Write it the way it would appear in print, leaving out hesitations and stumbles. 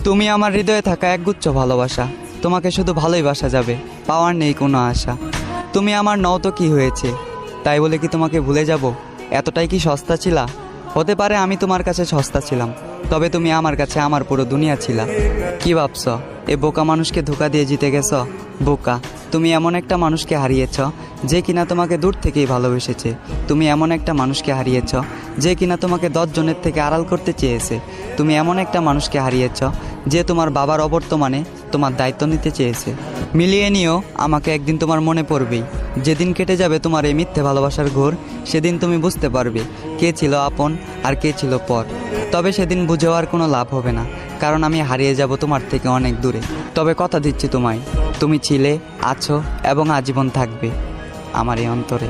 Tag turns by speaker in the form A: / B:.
A: তুমি আমার হৃদয়ে থাকা একগুচ্ছ ভালোবাসা, তোমাকে শুধু ভালোই বাসা যাবে, পাওয়ার নেই কোনো আশা। তুমি আমার নও তো কি হয়েছে, তাই বলে কি তোমাকে ভুলে যাব? এতটাই কি সস্তা ছিলা? হতে পারে আমি তোমার কাছে সস্তা ছিলাম, তবে তুমি আমার কাছে আমার পুরো দুনিয়া ছিলা। কি ভাবছ এ বোকা মানুষকে ধোকা দিয়ে জিতে গেছ? বোকা, তুমি এমন একটা মানুষকে হারিয়েছ যে কিনা তোমাকে দূর থেকেই ভালোবেসেছে। তুমি এমন একটা মানুষকে হারিয়েছ যে কিনা তোমাকে 10 জনের থেকে আড়াল করতে চেয়েছে। তুমি এমন একটা মানুষকে হারিয়েছ যে তোমার বাবার অবর্তমানে তোমার দায়িত্ব নিতে চেয়েছে। মিলিয়ে নিও, আমাকে একদিন তোমার মনে পড়বেই। যেদিন কেটে যাবে তোমার এই মিথ্যে ভালোবাসার ঘোর, সেদিন তুমি বুঝতে পারবে কে ছিল আপন আর কে ছিল পর। তবে সেদিন বুঝেও আর কোনো লাভ হবে না, কারণ আমি হারিয়ে যাব তোমার থেকে অনেক দূরে। তবে কথা দিচ্ছি তোমায়, তুমি ছিলে, আছো এবং আজীবন থাকবে আমার এই অন্তরে।